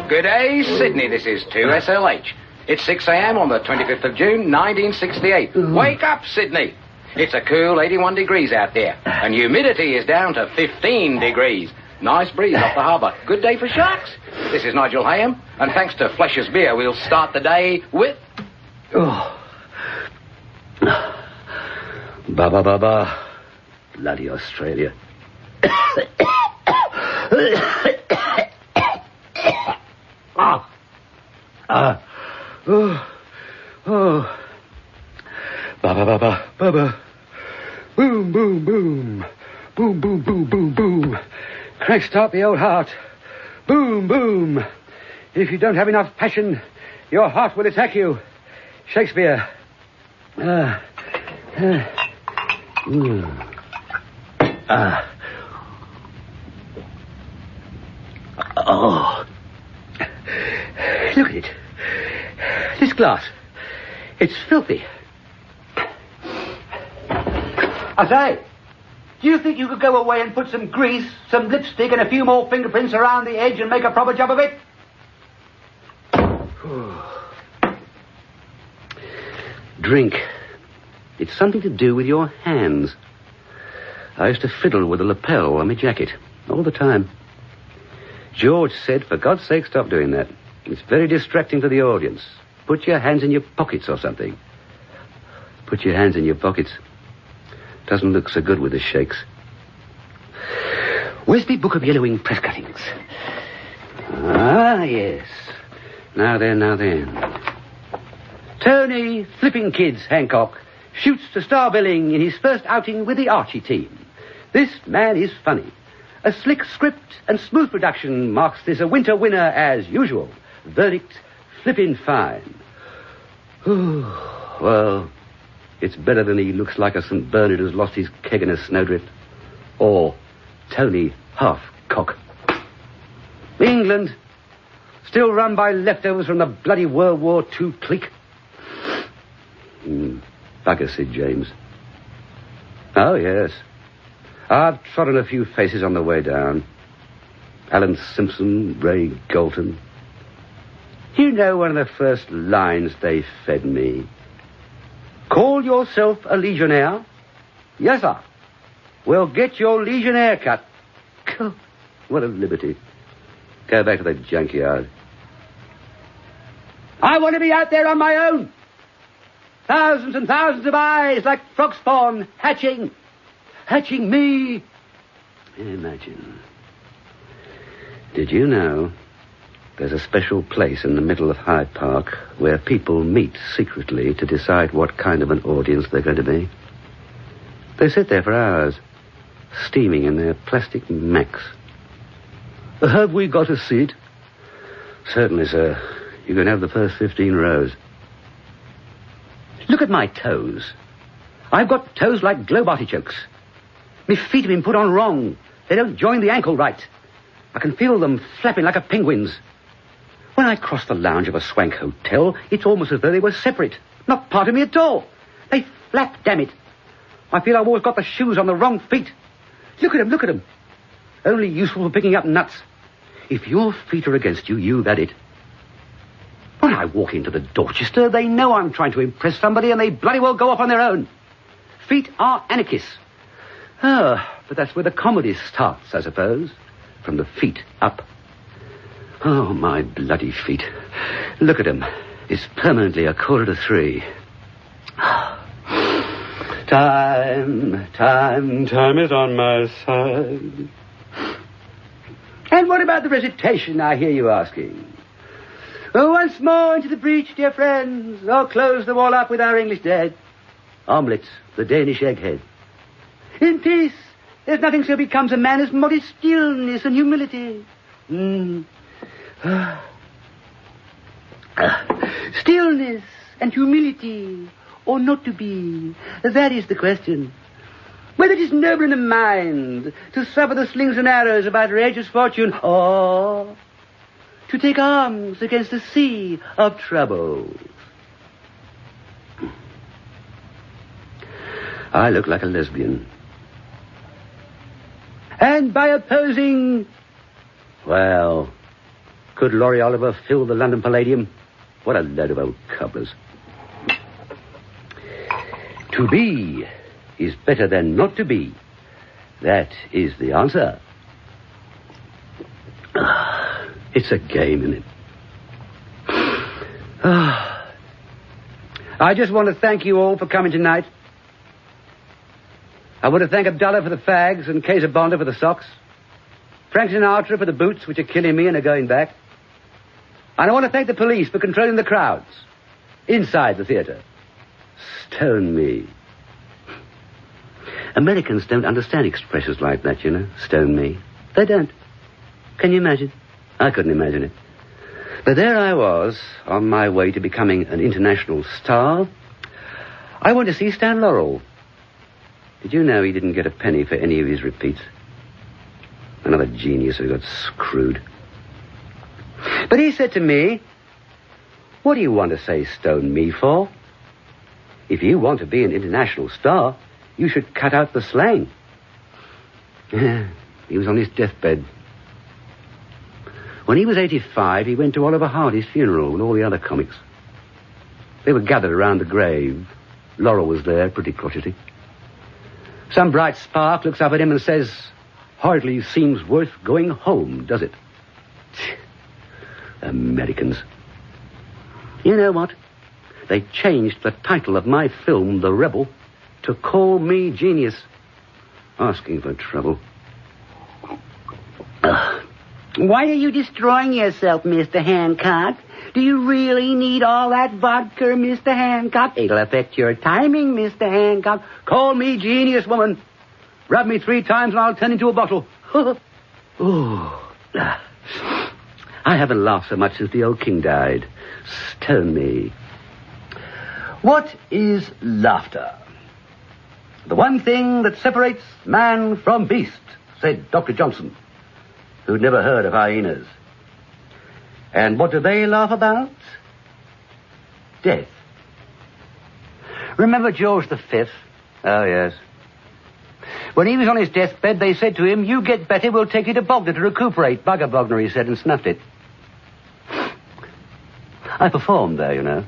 Good day, Sydney. This is 2SLH. It's 6 a.m. on the 25th of June, 1968. Wake up, Sydney. It's a cool 81 degrees out there, and humidity is down to 15 degrees. Nice breeze off the harbour. Good day for sharks. This is Nigel Hayham, and thanks to Flesh's Beer, we'll start the day with... Ba-ba-ba-ba. Bloody Australia. Ba-ba-ba-ba-ba-ba. Boom, boom, boom. Boom, boom, boom, boom, boom. Crank start the old heart. Boom, boom. If you don't have enough passion, your heart will attack you. Shakespeare. Oh. Look at it. This glass. It's filthy. I say, do you think you could go away and put some grease, some lipstick, and a few more fingerprints around the edge and make a proper job of it? Drink. It's something to do with your hands. I used to fiddle with the lapel on my jacket all the time. George said, for God's sake, stop doing that. It's very distracting to the audience. Put your hands in your pockets or something. Put your hands in your pockets. Doesn't look so good with the shakes. Where's my book of yellowing press cuttings? Ah, yes. Now then. Tony Flipping Kids Hancock shoots to star billing in his first outing with the Archie team. This man is funny. A slick script and smooth production marks this a winter winner as usual. Verdict, flippin' fine. Well, it's better than he looks like a St. Bernard who's lost his keg in a snowdrift. Or Tony Half-Cock. England, still run by leftovers from the bloody World War II clique. Bugger, said James. Oh, yes. I've trodden a few faces on the way down. Alan Simpson, Ray Galton. You know one of the first lines they fed me? Call yourself a legionnaire? Yes, sir. Well, get your legionnaire cut. What a liberty. Go back to the junkyard. I want to be out there on my own. Thousands and thousands of eyes like frog spawn hatching me. Imagine. Did you know there's a special place in the middle of Hyde Park where people meet secretly to decide what kind of an audience they're going to be? They sit there for hours, steaming in their plastic macks. Have we got a seat? Certainly, sir. You can have the first 15 rows. Look at my toes. I've got toes like globe artichokes. My feet have been put on wrong. They don't join the ankle right. I can feel them flapping like a penguin's. When I cross the lounge of a swank hotel, it's almost as though they were separate. Not part of me at all. They flap, damn it. I feel I've always got the shoes on the wrong feet. Look at them. Only useful for picking up nuts. If your feet are against you, you've had it. When I walk into the Dorchester, they know I'm trying to impress somebody and they bloody well go off on their own. Feet are anarchists. But that's where the comedy starts, I suppose. From the feet up. Oh, my bloody feet. Look at them. It's permanently 2:45. Time is on my side. And what about the recitation, I hear you asking? Oh, once more into the breach, dear friends, or close the wall up with our English dead. Omelette, the Danish egghead. In peace, there's nothing so becomes a man as modest stillness and humility. Stillness and humility, or not to be, that is the question. Whether it is noble in the mind to suffer the slings and arrows of outrageous fortune, or to take arms against the sea of trouble. I look like a lesbian. And by opposing... Well, could Laurie Oliver fill the London Palladium? What a load of old cobblers. To be is better than not to be. That is the answer. It's a game, isn't it? I just want to thank you all for coming tonight. I want to thank Abdullah for the fags and Kayser Bonda for the socks. Frank Sinatra for the boots, which are killing me and are going back. And I want to thank the police for controlling the crowds inside the theatre. Stone me. Americans don't understand expressions like that, you know. Stone me. They don't. Can you imagine? I couldn't imagine it. But there I was, on my way to becoming an international star. I went to see Stan Laurel. Did you know he didn't get a penny for any of his repeats? Another genius who got screwed. But he said to me, what do you want to say stone me for? If you want to be an international star, you should cut out the slang. He was on his deathbed. When he was 85, he went to Oliver Hardy's funeral with all the other comics. They were gathered around the grave. Laurel was there, pretty crotchety. Some bright spark looks up at him and says, hardly seems worth going home, does it? Americans. You know what? They changed the title of my film, The Rebel, to Call Me Genius. Asking for trouble. Why are you destroying yourself, Mr. Hancock? Do you really need all that vodka, Mr. Hancock? It'll affect your timing, Mr. Hancock. Call me genius, woman. Rub me 3 times and I'll turn into a bottle. Ooh. I haven't laughed so much since the old king died. Stone me. What is laughter? The one thing that separates man from beast, said Dr. Johnson, who'd never heard of hyenas. And what do they laugh about? Death. Remember George V? Oh, yes. When he was on his deathbed, they said to him, you get better, we'll take you to Bognor to recuperate. Bugger Bognor, he said, and snuffed it. I performed there, you know.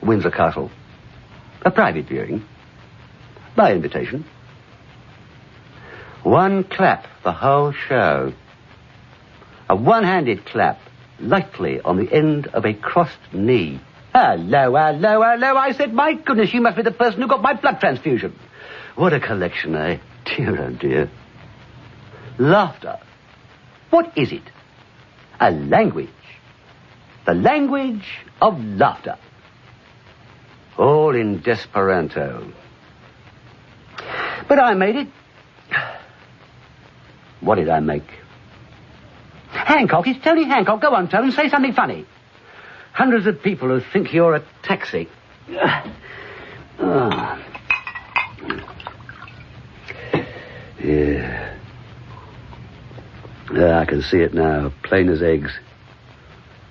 Windsor Castle. A private viewing. By invitation. One clap, the whole show. A one-handed clap, lightly on the end of a crossed knee. Hello, hello, hello. I said, my goodness, you must be the person who got my blood transfusion. What a collection, eh? Dear, oh dear. Laughter. What is it? A language. The language of laughter. All in Desperanto. But I made it. What did I make? Hancock, it's Tony Hancock. Go on, Tony, say something funny. Hundreds of people who think you're a taxi. Oh. Yeah. I can see it now, plain as eggs.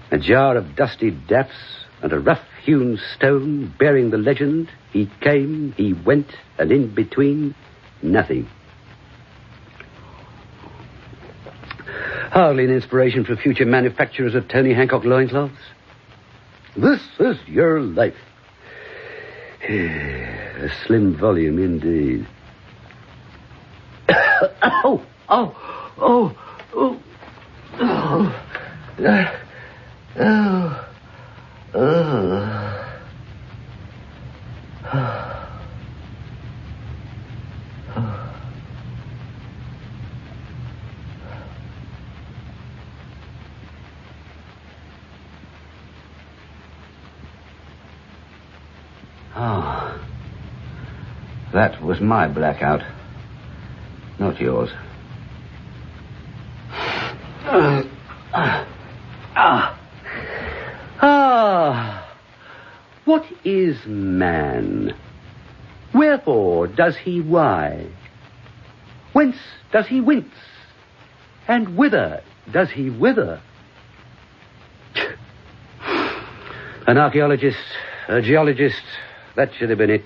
A jar of dusty daffs and a rough-hewn stone bearing the legend, he came, he went, and in between, nothing. Hardly an inspiration for future manufacturers of Tony Hancock loincloths. This is your life. A slim volume indeed. Oh. Oh, that was my blackout, not yours. What is man? Wherefore does he why? Whence does he wince? And whither does he wither? An archaeologist, a geologist, that should have been it.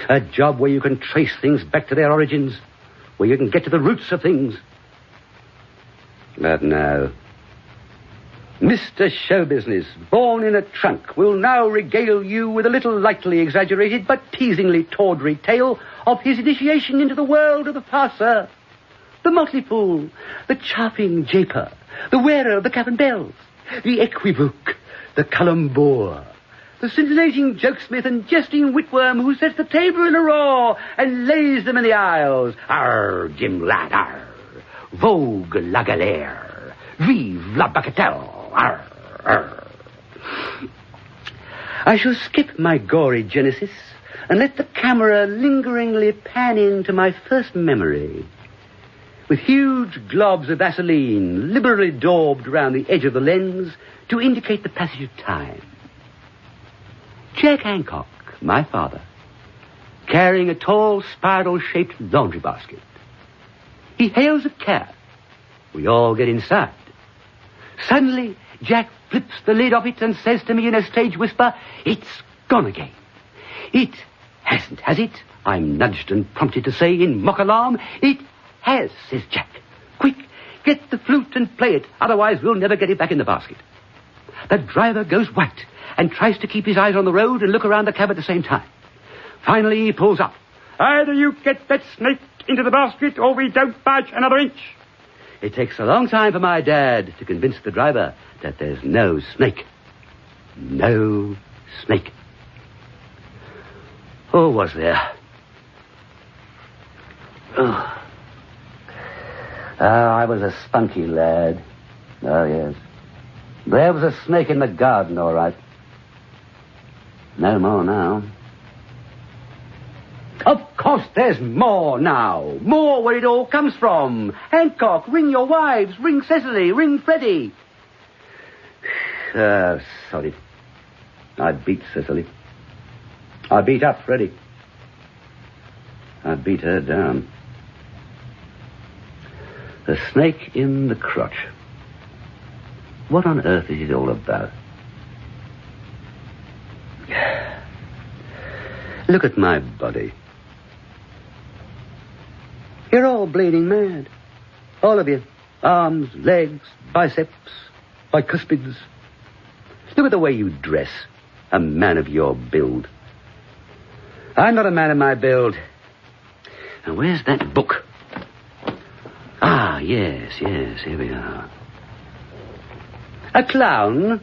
A job where you can trace things back to their origins, where you can get to the roots of things. But no. Mr. Show Business, born in a trunk, will now regale you with a little lightly exaggerated but teasingly tawdry tale of his initiation into the world of the farcer, the motley fool, the chaffing japer, the wearer of the cap and bells, the equivoque, the calembour, the scintillating jokesmith and jesting witworm who sets the table in a roar and lays them in the aisles. Arr, Jim Lad, arr. Vogue la galère. Vive la bagatelle. Arr, arr. I shall skip my gory genesis and let the camera lingeringly pan into my first memory. With huge globs of Vaseline liberally daubed round the edge of the lens to indicate the passage of time. Jack Hancock, my father, carrying a tall spiral-shaped laundry basket. He hails a cab. We all get inside. Suddenly, Jack flips the lid off it and says to me in a stage whisper, "It's gone again." It hasn't, has it? I'm nudged and prompted to say in mock alarm, "It has," says Jack. "Quick, get the flute and play it, otherwise we'll never get it back in the basket." The driver goes white and tries to keep his eyes on the road and look around the cab at the same time. Finally, he pulls up. "Either you get that snake into the basket or we don't budge another inch." It takes a long time for my dad to convince the driver that there's no snake. No snake. Or was there? Oh. I was a spunky lad. Oh, yes. There was a snake in the garden, all right. No more now. Of course there's more now. More where it all comes from. Hancock, ring your wives. Ring Cecily. Ring Freddie. Sorry. I beat Cecily. I beat up Freddie. I beat her down. The snake in the crotch. What on earth is it all about? Look at my body. You're all bleeding mad. All of you. Arms, legs, biceps, bicuspids. Look at the way you dress. A man of your build. I'm not a man of my build. And where's that book? Ah, yes, here we are. A clown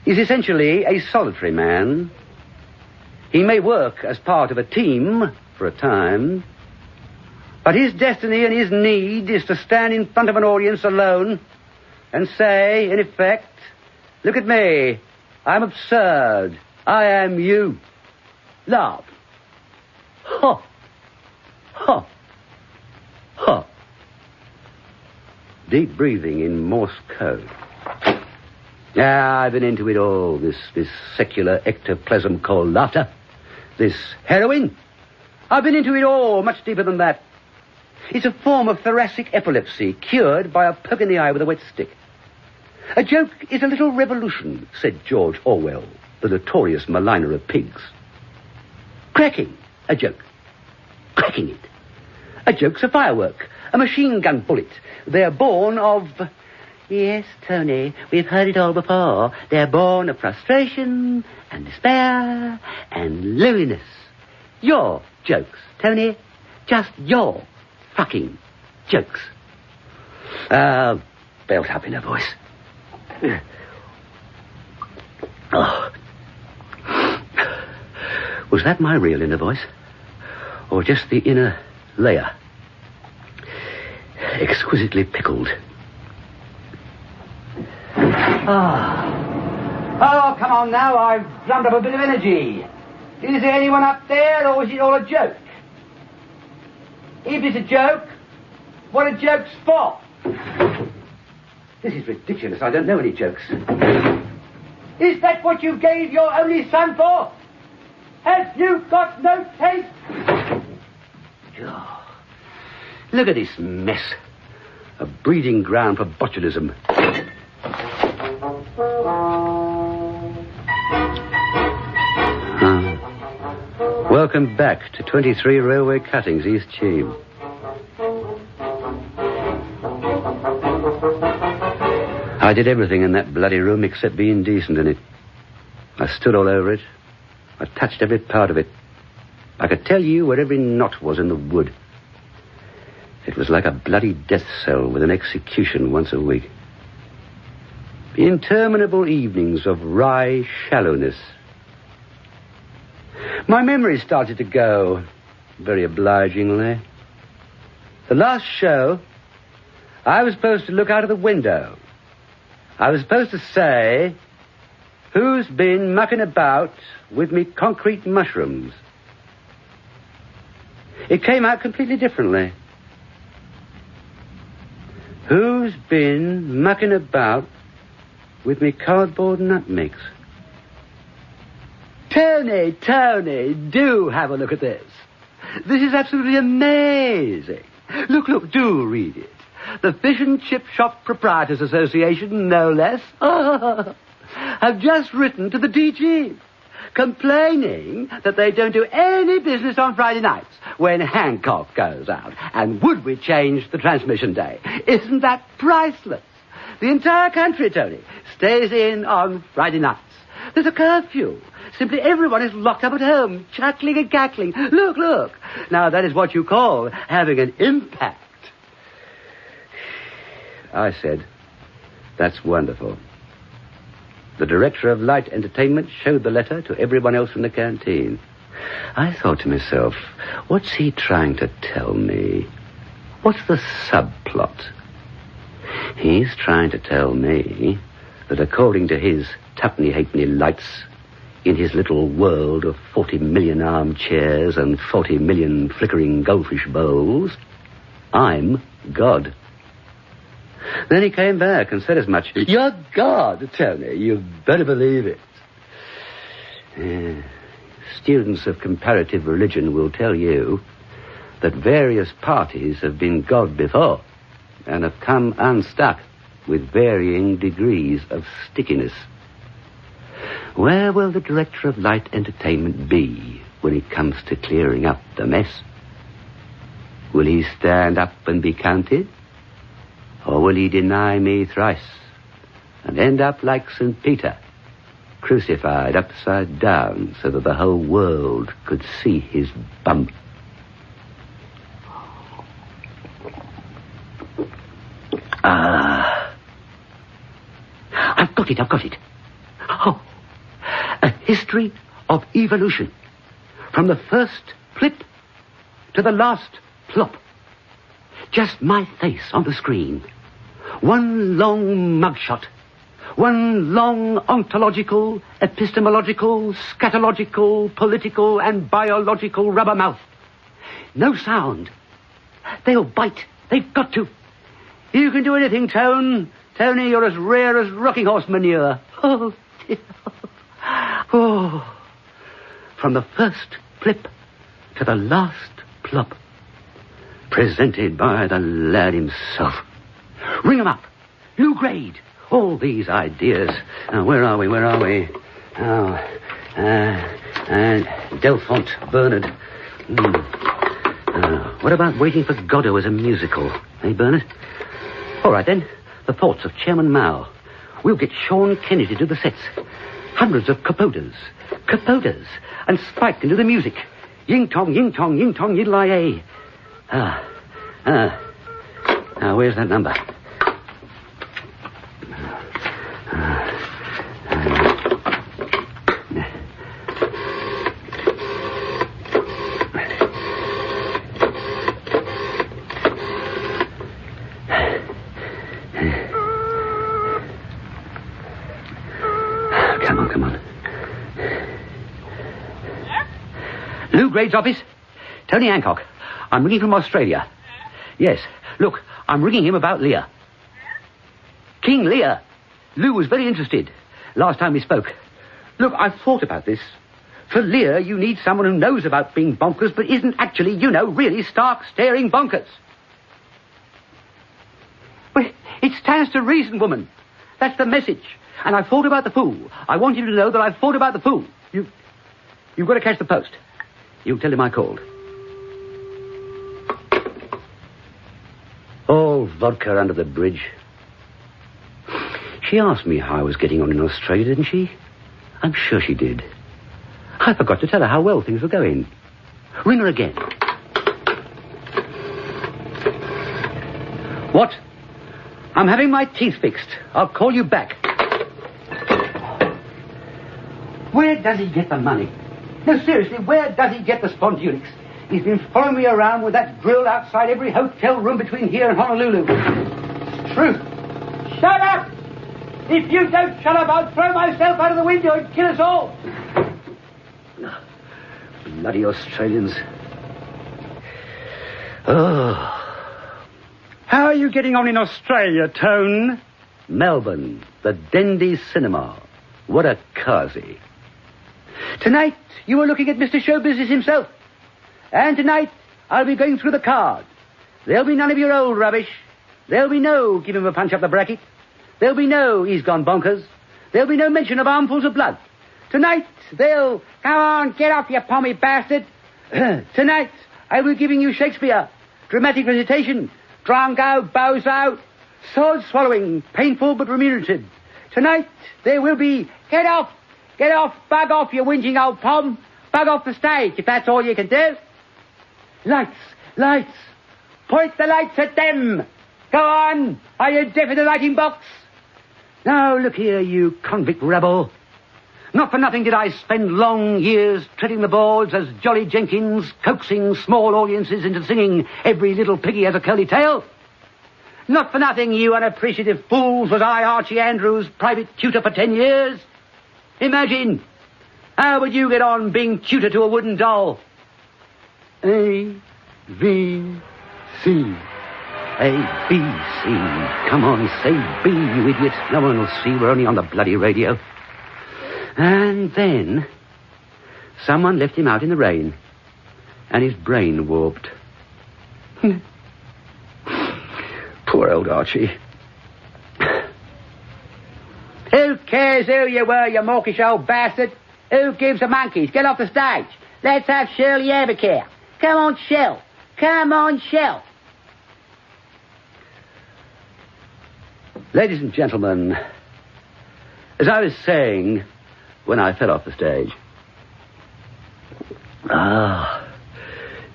is essentially a solitary man. He may work as part of a team for a time, but his destiny and his need is to stand in front of an audience alone and say, in effect, "Look at me. I'm absurd. I am you. Laugh." Ha! Ha! Ha! Deep breathing in Morse code. I've been into it all, this secular ectoplasm called laughter. This heroin. I've been into it all, much deeper than that. It's a form of thoracic epilepsy cured by a poke in the eye with a wet stick. A joke is a little revolution, said George Orwell, the notorious maligner of pigs. Cracking a joke. Cracking it. A joke's a firework, a machine gun bullet. They're born of... Yes, Tony, we've heard it all before. They're born of frustration and despair and loneliness. Your jokes, Tony. Just your fucking jokes. Belt up in her voice. Oh. Was that my real inner voice? Or just the inner layer? Exquisitely pickled. Oh, come on now, I've drummed up a bit of energy. Is there anyone up there, or is it all a joke? If it's a joke, what are jokes for? This is ridiculous, I don't know any jokes. Is that what you gave your only son for? Have you got no taste? Oh, look at this mess. A breeding ground for botulism. Welcome back to 23 Railway Cuttings, East Cheam. I did everything in that bloody room except be indecent in it. I stood all over it. I touched every part of it. I could tell you where every knot was in the wood. It was like a bloody death cell with an execution once a week. The interminable evenings of wry shallowness. My memory started to go, very obligingly. The last show, I was supposed to look out of the window. I was supposed to say, who's been mucking about with me concrete mushrooms? It came out completely differently. Who's been mucking about with me cardboard nutmegs? Tony, do have a look at this. This is absolutely amazing. Look, do read it. The Fish and Chip Shop Proprietors Association, no less, have just written to the DG, complaining that they don't do any business on Friday nights when Hancock goes out. And would we change the transmission day? Isn't that priceless? The entire country, Tony, stays in on Friday nights. There's a curfew. Simply everyone is locked up at home, chuckling and cackling. Look. Now, that is what you call having an impact. I said, that's wonderful. The director of light entertainment showed the letter to everyone else in the canteen. I thought to myself, what's he trying to tell me? What's the subplot? He's trying to tell me that according to his tuppenny-halfpenny lights, in his little world of 40 million armchairs and 40 million flickering goldfish bowls, I'm God. Then he came back and said as much. You're God, Tony. You better believe it. Students of comparative religion will tell you that various parties have been God before and have come unstuck with varying degrees of stickiness. Where will the director of light entertainment be when it comes to clearing up the mess? Will he stand up and be counted? Or will he deny me thrice and end up like St. Peter, crucified upside down so that the whole world could see his bump? I've got it. Oh, a history of evolution. From the first plip to the last plop. Just my face on the screen. One long mugshot. One long ontological, epistemological, scatological, political, and biological rubber mouth. No sound. They'll bite. They've got to. You can do anything, Tony, you're as rare as rocking horse manure. Oh, dear. Oh. From the first plip to the last plop. Presented by the lad himself. Ring 'em up. New grade. All these ideas. Now, where are we? Delphont, Bernard. What about Waiting for Godot as a musical? Hey, Bernard? All right, then. The thoughts of Chairman Mao. We'll get Sean Kenny to do the sets. Hundreds of capotas. And Spike can do the music. Ying-tong, ying-tong, ying-tong, yiddle-i-a. Now, where's that number? Come on. Lou Grade's office. Tony Hancock. I'm ringing from Australia. Yes. Look, I'm ringing him about Lear. King Lear. Lou was very interested last time we spoke. Look, I've thought about this. For Lear, you need someone who knows about being bonkers, but isn't actually, really stark, staring bonkers. Well, it stands to reason, woman. That's the message. And I've thought about the fool. I want you to know that I've thought about the fool. You've got to catch the post. You tell him I called. All vodka under the bridge. She asked me how I was getting on in Australia, didn't she? I'm sure she did. I forgot to tell her how well things were going. Ring her again. What? I'm having my teeth fixed. I'll call you back. Where does he get the money? No, seriously, where does he get the spondulics? He's been following me around with that grill outside every hotel room between here and Honolulu. It's true. Shut up! If you don't shut up, I'll throw myself out of the window and kill us all. Bloody Australians. Oh. How are you getting on in Australia, Tone? Melbourne, the Dendy Cinema. What a carsy. Tonight, you were looking at Mr. Show Business himself. And tonight, I'll be going through the card. There'll be none of your old rubbish. There'll be no give him a punch up the bracket. There'll be no he's gone bonkers. There'll be no mention of armfuls of blood. Tonight, they'll... Come on, get off, you pommy bastard. Tonight, I will be giving you Shakespeare. Dramatic recitation. Drongo, bozo. Sword swallowing. Painful but remunerative. Tonight, there will be... Get off, bug off, you whinging old pom. Bug off the stage, if that's all you can do. Lights. Point the lights at them. Go on. Are you deaf in the lighting box? Now, look here, you convict rebel. Not for nothing did I spend long years treading the boards as Jolly Jenkins, coaxing small audiences into singing Every Little Piggy Has a Curly Tail. Not for nothing, you unappreciative fools, was I Archie Andrews' private tutor for 10 years. Imagine, how would you get on being tutor to a wooden doll? A, V, C. A, B, C. Come on, say B, you idiot. No one will see. We're only on the bloody radio. And then, someone left him out in the rain, and his brain warped. Poor old Archie. Who cares who you were, you mawkish old bastard? Who gives a monkeys? Get off the stage. Let's have Shirley Evercare. Come on, Shell. Ladies and gentlemen, as I was saying when I fell off the stage,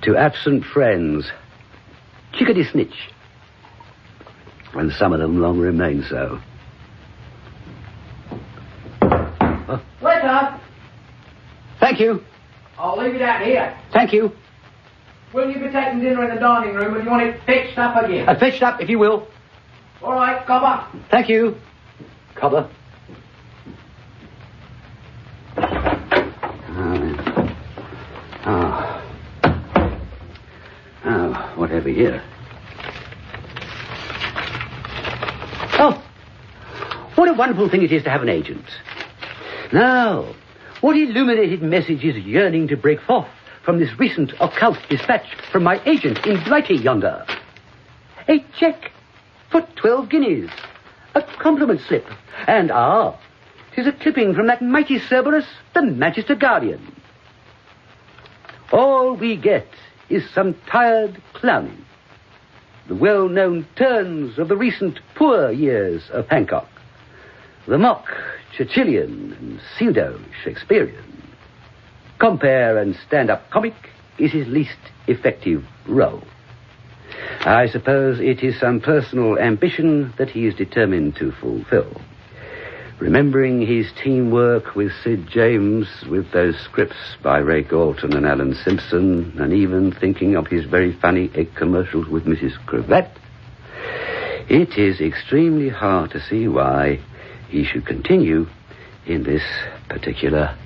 to absent friends, chickadee snitch, and some of them long remain so. Wake up! Thank you. I'll leave it out here. Thank you. Will you be taking dinner in the dining room, or do you want it fetched up again? Fetched up, if you will. All right, cobber. Thank you. Cobber. What have we here? Oh, what a wonderful thing it is to have an agent. Now, what illuminated message is yearning to break forth from this recent occult dispatch from my agent in Blighty yonder? A cheque for 12 guineas. A compliment slip. And, 'tis a clipping from that mighty Cerberus, the Manchester Guardian. All we get is some tired clowning. The well-known turns of the recent poor years of Hancock. The mock Churchillian and pseudo-Shakespearean. Compare and stand-up comic is his least effective role. I suppose it is some personal ambition that he is determined to fulfill. Remembering his teamwork with Sid James, with those scripts by Ray Galton and Alan Simpson, and even thinking of his very funny egg commercials with Mrs. Cravat, it is extremely hard to see why he should continue in this particular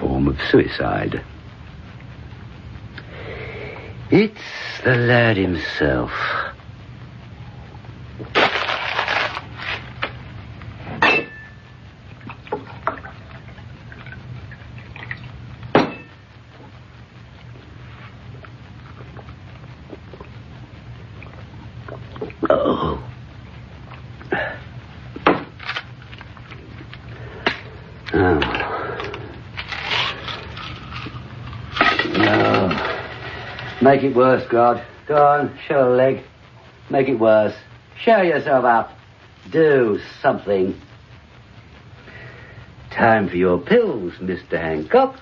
form of suicide. It's the lad himself. Oh. Make it worse, God. Go on, show a leg. Make it worse. Show yourself up. Do something. Time for your pills, Mr. Hancock.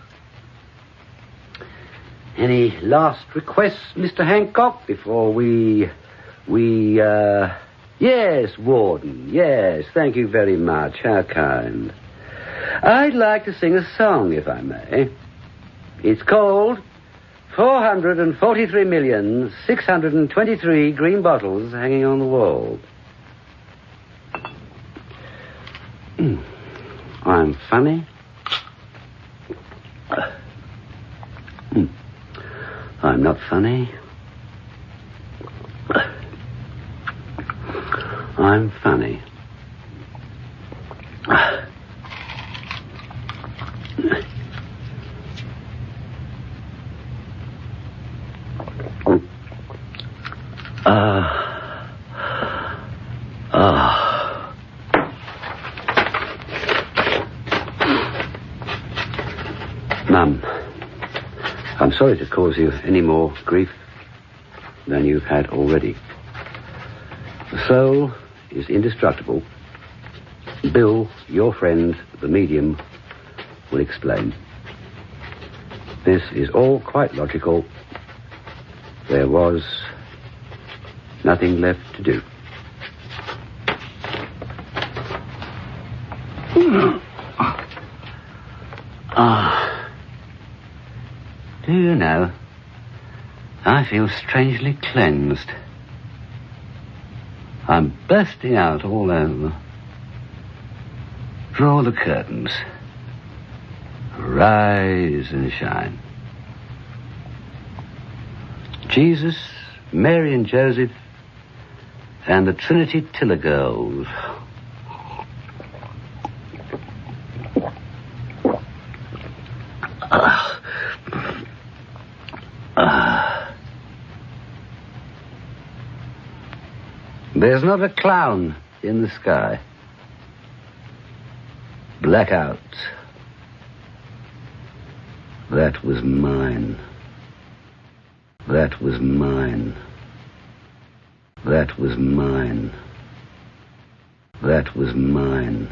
Any last requests, Mr. Hancock, before we... Yes, Warden. Yes, thank you very much. How kind. I'd like to sing a song, if I may. It's called 443,623 green bottles hanging on the wall. I'm funny. I'm not funny. I'm funny. Mum, I'm sorry to cause you any more grief than you've had already. The soul is indestructible. Bill, your friend, the medium, will explain. This is all quite logical. There was nothing left to do. Do you know, I feel strangely cleansed. I'm bursting out all over. Draw the curtains. Rise and shine. Jesus, Mary and Joseph, and the Trinity Tiller girls. There's not a clown in the sky. Blackout. That was mine. That was mine. That was mine. That was mine.